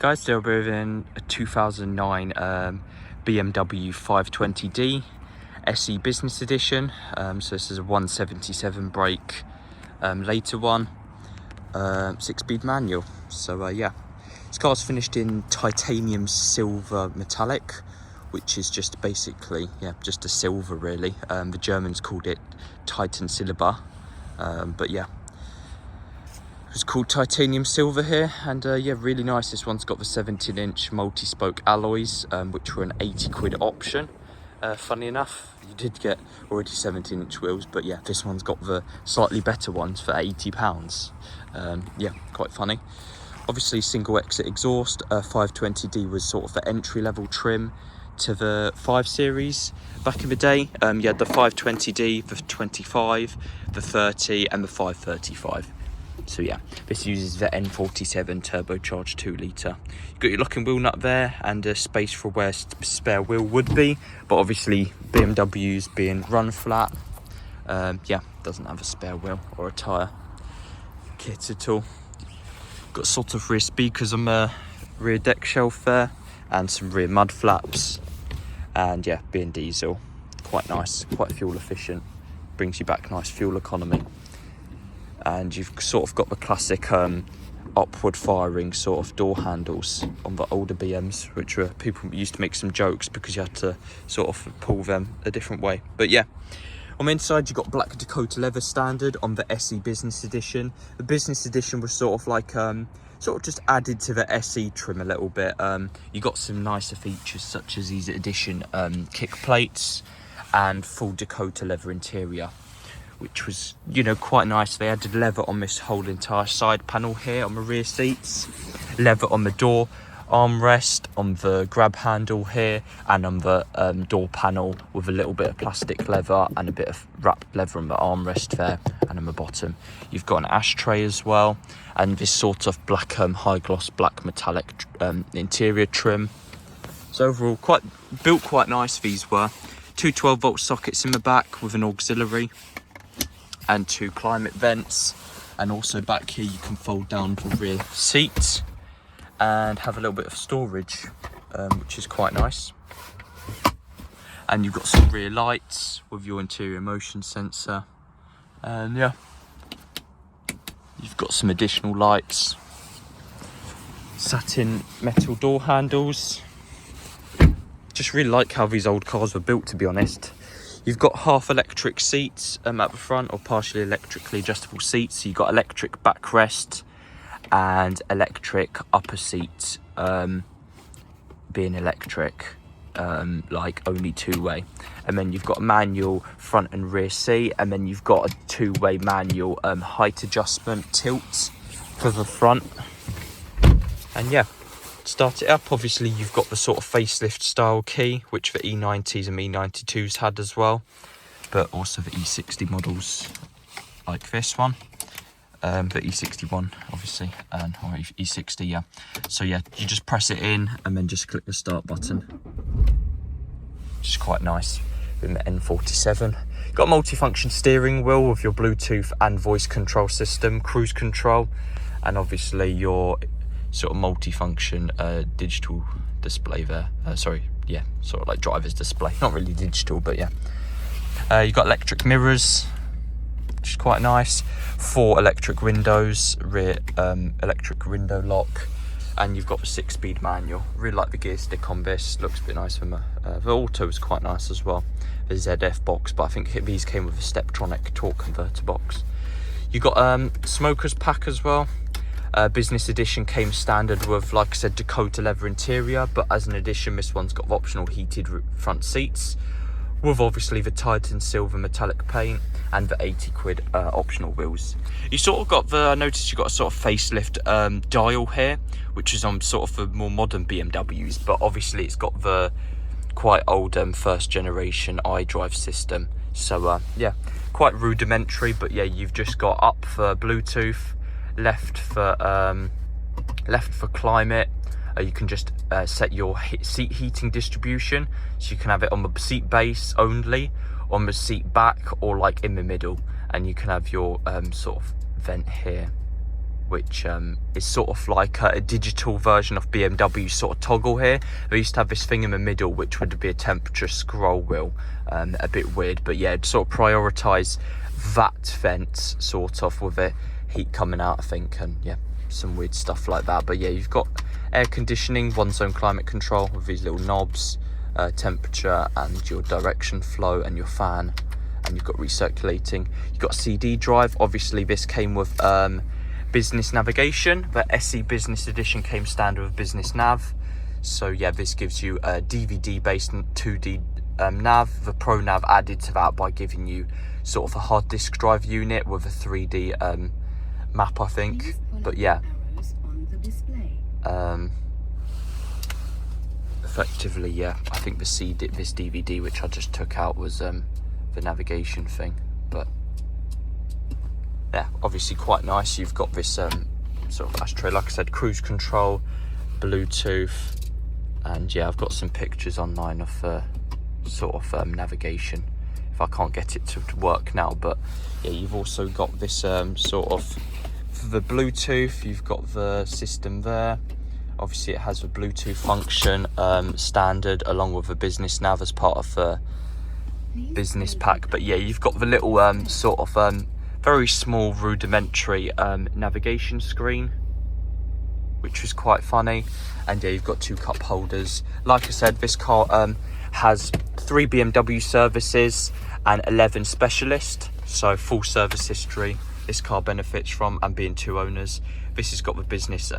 Guys, they're in a 2009 BMW 520d SE Business Edition. So this is a 177 brake, later one, 6-speed manual. So yeah, this car's finished in titanium silver metallic, which is just basically, yeah, just a silver really. The Germans called it Titan Silber, but yeah. It's called titanium silver here, and yeah, really nice. This one's got the 17-inch multi-spoke alloys, which were an 80 quid option. Funny enough, you did get already 17-inch wheels, but yeah, this one's got the slightly better ones for £80. Yeah, quite funny. Obviously single exit exhaust. 520d was sort of the entry level trim to the 5 Series back in the day. You had the 520d, the 25, the 30 and the 535. So yeah, this uses the N47 turbocharged 2 litre. You've got your locking wheel nut there and a space for where spare wheel would be, but obviously BMW's being run flat, yeah, doesn't have a spare wheel or a tyre kit at all. Got sort of rear speakers on the rear deck shelf there and some rear mud flaps, and yeah, being diesel, quite nice, quite fuel efficient, brings you back nice fuel economy. And you've sort of got the classic upward firing sort of door handles on the older BMs, which were, people used to make some jokes because you had to sort of pull them a different way. But yeah, on the inside you've got Black Dakota Leather standard on the SE Business Edition. The Business Edition was sort of like sort of just added to the SE trim a little bit. You got some nicer features such as these Edition kick plates and full Dakota Leather interior, which was, you know, quite nice. They added leather on this whole entire side panel here on the rear seats, leather on the door armrest, on the grab handle here, and on the door panel with a little bit of plastic leather and a bit of wrapped leather on the armrest there and on the bottom. You've got an ashtray as well, and this sort of black high gloss black metallic interior trim. So overall, built quite nice. These were 2 12-volt sockets in the back with an auxiliary and 2 climate vents, and also back here you can fold down the rear seats and have a little bit of storage, which is quite nice. And you've got some rear lights with your interior motion sensor, and yeah, you've got some additional lights, satin metal door handles. Just really like how these old cars were built, to be honest. You've got half electric seats at the front, or partially electrically adjustable seats. So you've got electric backrest and electric upper seat, being electric, like only 2-way. And then you've got a manual front and rear seat, and then you've got a 2-way manual height adjustment tilt for the front. And yeah, start it up. Obviously you've got the sort of facelift style key, which the E90s and E92s had as well, but also the E60 models like this one, the E61 obviously, and or E60, yeah. So yeah, you just press it in and then just click the start button, which is quite nice. With the N47, you've got a multifunction steering wheel with your Bluetooth and voice control system, cruise control, and obviously your sort of multi-function digital display there. Sorry, yeah, sort of like driver's display, not really digital, but yeah. You've got electric mirrors, which is quite nice. 4 electric windows, rear electric window lock, and you've got the 6-speed manual. Really like the gear stick on this, looks a bit nice from the auto is quite nice as well. The ZF box, but I think these came with a Steptronic torque converter box. You've got smoker's pack as well. Business Edition came standard with, like I said, Dakota Leather interior, but as an addition this one's got optional heated front seats with obviously the Titan silver metallic paint and the 80 quid optional wheels. You sort of got I noticed you got a sort of facelift dial here, which is on sort of the more modern BMWs, but obviously it's got the quite old first generation iDrive system. So yeah, quite rudimentary, but yeah, you've just got up for Bluetooth, left for climate. You can just set your seat heating distribution, so you can have it on the seat base only, on the seat back, or like in the middle, and you can have your sort of vent here which is sort of like a digital version of BMW sort of toggle here. They used to have this thing in the middle, which would be a temperature scroll wheel, a bit weird, but yeah, sort of prioritise that vents sort of with the heat coming out, I think, and yeah, some weird stuff like that. But yeah, you've got air conditioning, 1-zone climate control with these little knobs, temperature and your direction flow and your fan, and you've got recirculating. You've got CD drive. Obviously this came with Business Navigation. The SE Business Edition came standard with Business Nav, so yeah, this gives you a DVD based 2D nav. The Pro Nav added to that by giving you sort of a hard disk drive unit with a 3D map, I think. But yeah, effectively, yeah, I think this DVD which I just took out was the navigation thing. But yeah, obviously quite nice. You've got this sort of ashtray, like I said, cruise control, Bluetooth, and yeah, I've got some pictures online of sort of navigation if I can't get it to work now. But yeah, you've also got this sort of, for the Bluetooth, you've got the system there. Obviously it has the Bluetooth function standard along with the business nav as part of the business pack. But yeah, you've got the little sort of very small rudimentary navigation screen, which was quite funny. And yeah, you've got 2 cup holders. Like I said, this car has 3 BMW services and 11 specialists, so full service history this car benefits from, and being 2 owners. This has got the business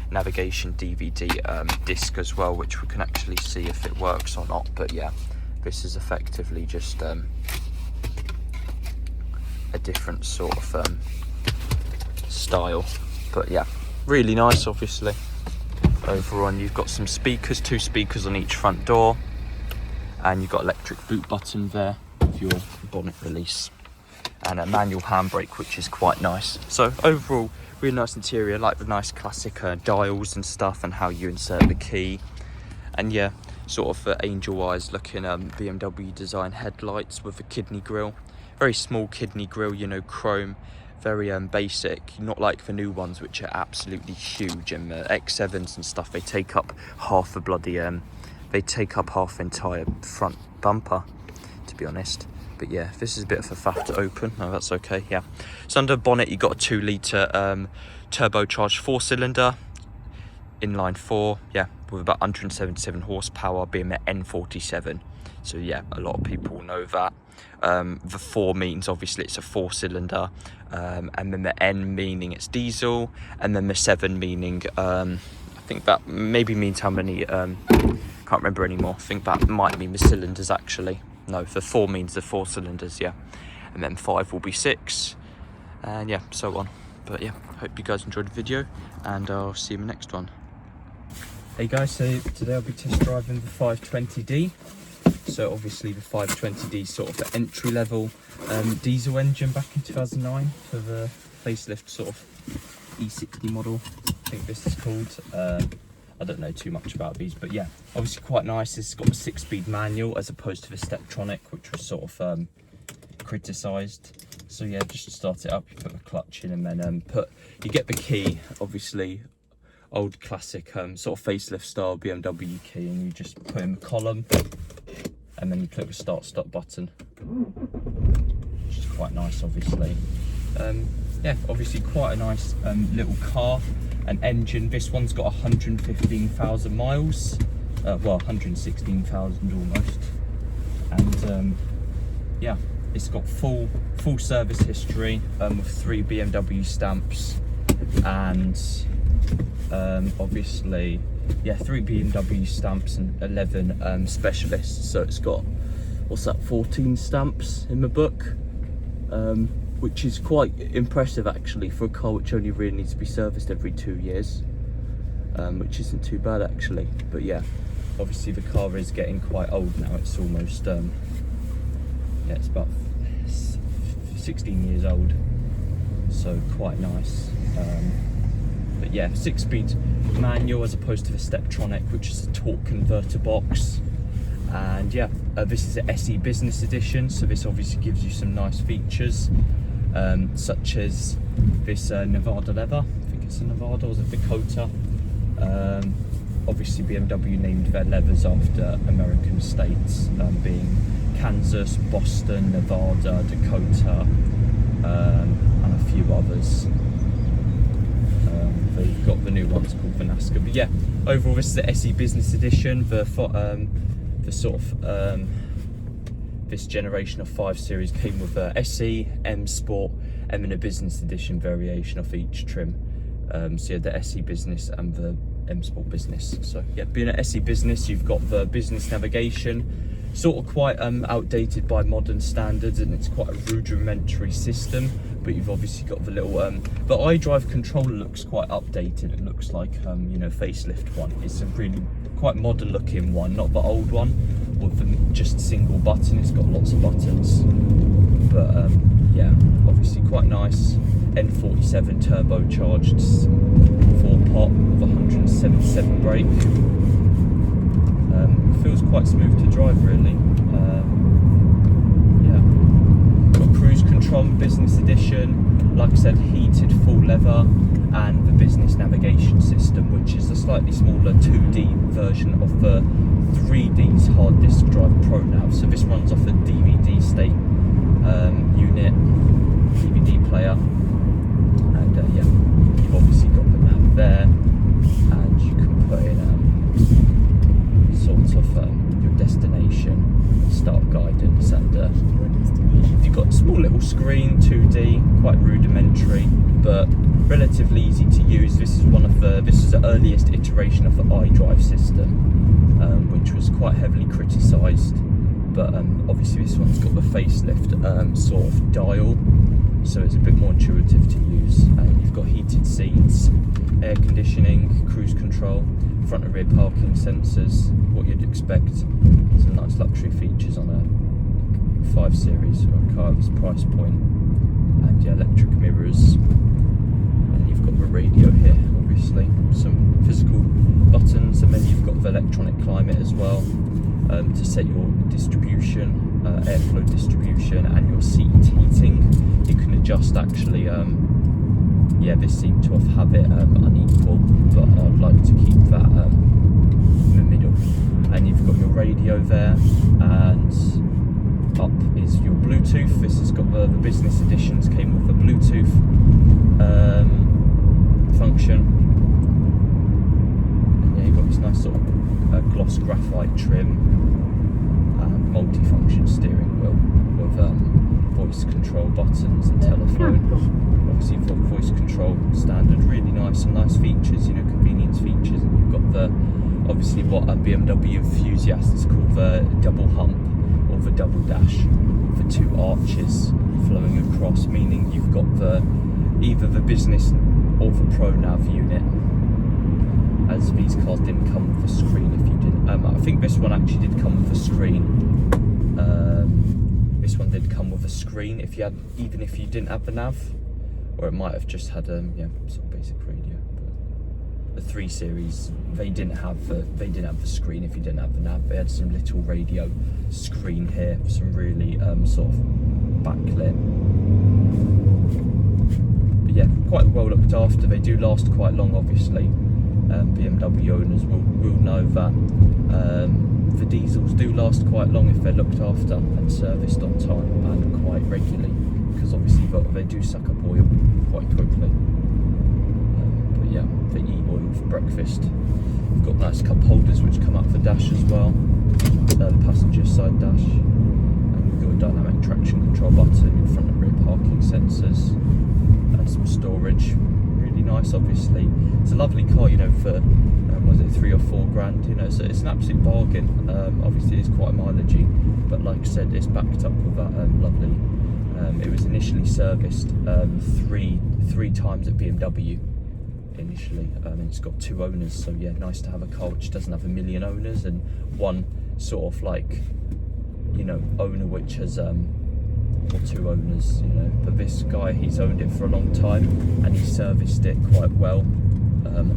navigation DVD disc as well, which we can actually see if it works or not. But yeah, this is effectively just a different sort of style. But yeah, really nice. Obviously over on, you've got some speakers, 2 speakers on each front door, and you've got electric boot button there with your bonnet release, and a manual handbrake, which is quite nice. So overall, really nice interior. I like the nice classic dials and stuff, and how you insert the key. And yeah, sort of angel eyes looking BMW design headlights with a kidney grille, very small kidney grille, you know, chrome, very basic, not like the new ones which are absolutely huge. And the X7s and stuff, they take up half the bloody they take up half the entire front bumper, to be honest. But yeah, this is a bit of a faff to open. No, that's okay. Yeah, so under bonnet you got a 2 litre turbocharged 4-cylinder inline 4, yeah, with about 177 horsepower, being an N47. So yeah, a lot of people know that. The 4 means obviously it's a 4-cylinder, and then the N meaning it's diesel, and then the 7 meaning I think that maybe means how many, can't remember anymore. I think that might mean the cylinders actually. No, the 4 means the 4 cylinders, yeah, and then 5 will be 6, and yeah, so on. But yeah, hope you guys enjoyed the video, and I'll see you in the next one. Hey guys, so today I'll be test driving the 520D. So obviously the 520D sort of the entry level diesel engine back in 2009 for the facelift sort of E60 model, I think this is called. I don't know too much about these, but yeah, obviously quite nice. It's got a 6-speed manual as opposed to the Steptronic, which was sort of criticised. So yeah, just to start it up, you put the clutch in, and then you get the key, obviously old classic sort of facelift style BMW key, and you just put in the column, and then you click the start stop button, which is quite nice. Obviously yeah, obviously quite a nice little car. An engine, this one's got 115,000 miles, well 116,000 almost, and yeah, it's got full service history with 3 BMW stamps, and obviously yeah, 3 BMW stamps and 11 specialists. So it's got, what's that, 14 stamps in the book, which is quite impressive actually for a car which only really needs to be serviced every 2 years, which isn't too bad actually. But yeah, obviously the car is getting quite old now. It's almost yeah, it's about 16 years old, so quite nice. But yeah, 6-speed manual as opposed to the Steptronic, which is a torque converter box. And yeah, this is an SE Business Edition, so this obviously gives you some nice features, such as this Nevada leather. I think it's a Nevada, or was it Dakota? Obviously BMW named their leathers after American states, being Kansas, Boston, Nevada, Dakota, and a few others. They've got the new ones called the NASCAR. But yeah, overall this is the SE Business Edition. The sort of this generation of 5 Series came with a SE, M Sport, and then a Business Edition variation of each trim. So yeah, the SE Business and the M Sport Business. So yeah, being an SE Business, you've got the Business Navigation, sort of quite outdated by modern standards, and it's quite a rudimentary system. But you've obviously got the little the iDrive controller looks quite updated. It looks like you know, facelift one. It's a really quite modern looking one, not the old one with the just single button. It's got lots of buttons, but yeah, obviously quite nice. N47 turbocharged 4-pot with 177 brake. Feels quite smooth to drive, really. Yeah, got cruise control, Business Edition. Like I said, heated full leather, and the Business Navigation system, which is a slightly smaller 2D version of the 3D's hard disk drive Pro Nav. So this runs off a DVD state unit, DVD player, and yeah, you've obviously got the nav there, and you can put in sort of your destination, start guidance, and you've got a small little screen, 2D, quite rudimentary, but relatively easy to use. This is the earliest iteration of the iDrive system, which was quite heavily criticised, but obviously this one's got the facelift sort of dial, so it's a bit more intuitive to use. And you've got heated seats, air conditioning, cruise control, front and rear parking sensors, what you'd expect. Some nice luxury features on a 5 Series or a car of this price point. And yeah, electric mirrors, and you've got the radio here, obviously, some physical buttons, and then you've got the electronic climate as well, to set your distribution, airflow distribution, and your seat heating. You can adjust actually. Yeah, this seemed to have it unequal, but I'd like to keep that in the middle. And you've got your radio there, and up is your Bluetooth. This has got the Business Editions came with a Bluetooth function. And yeah, you've got this nice sort of gloss graphite trim, and multi-function steering wheel with voice control buttons and telephone. Obviously you've got voice control standard, really nice, some nice features, you know, convenience features. And you've got the, obviously what a BMW enthusiasts call the double hump, or the double dash, with the 2 arches flowing across, meaning you've got either the Business or the Pro Nav unit, as these cars didn't come with a screen if you didn't. I think this one actually did come with a screen. This one did come with a screen even if you didn't have the nav, or it might have just had yeah, sort of basic radio. But the 3 Series, they didn't have the screen if you didn't have the nav. They had some little radio screen here, some really sort of backlit. But yeah, quite well looked after. They do last quite long, obviously. BMW owners will know that the diesels do last quite long if they're looked after and serviced on time and quite regularly, because obviously they do suck up oil quite quickly. But yeah, they eat oil for breakfast. We've got nice cup holders which come up the dash as well, the passenger side dash, and we've got a dynamic traction control button, in front and rear parking sensors, and some storage. Really nice, obviously. It's a lovely car, you know, for was it 3 or 4 grand, you know, so it's an absolute bargain. Obviously it's quite mileagey, but like I said, it's backed up with that lovely. It was initially serviced three times at BMW initially, and it's got 2 owners, so yeah, nice to have a car which doesn't have a million owners, and one sort of like, you know, owner which has or 2 owners, you know. But this guy, he's owned it for a long time and he serviced it quite well,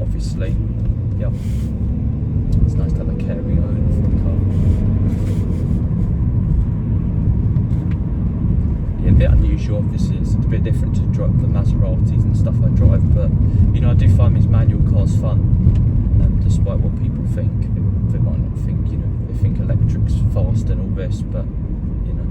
obviously. Yeah, it's nice to have a caring owner for a car. Yeah, a bit unusual. This is a bit different to the Maseratis and stuff I drive, but you know, I do find these manual cars fun, despite what people think. They might not think, you know, they think electric's fast and all this, but you know,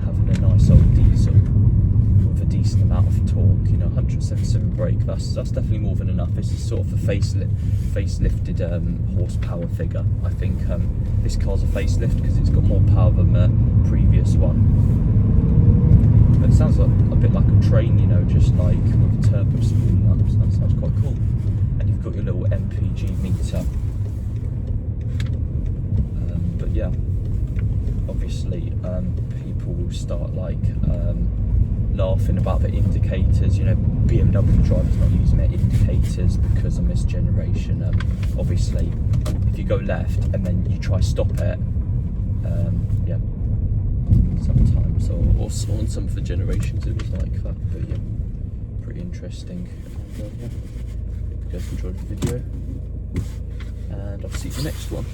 having a nice old diesel with a decent amount of torque, you know, 177 brake, that's definitely more than enough. This is sort of a facelifted horsepower figure. I think this car's a facelift because it's got more power than the previous one. It sounds like a bit like a train, you know, just like with a turbo spooling up, so that sounds quite cool. And you've got your little MPG meter. But yeah, obviously people will start like laughing about the indicators. You know, BMW drivers not using their indicators because of this generation. Obviously, if you go left and then you try stop it, yeah, sometimes, or on some of the generations it was like that. But yeah, pretty interesting. And, yeah, hope you guys enjoyed the video, and I'll see you in the next one.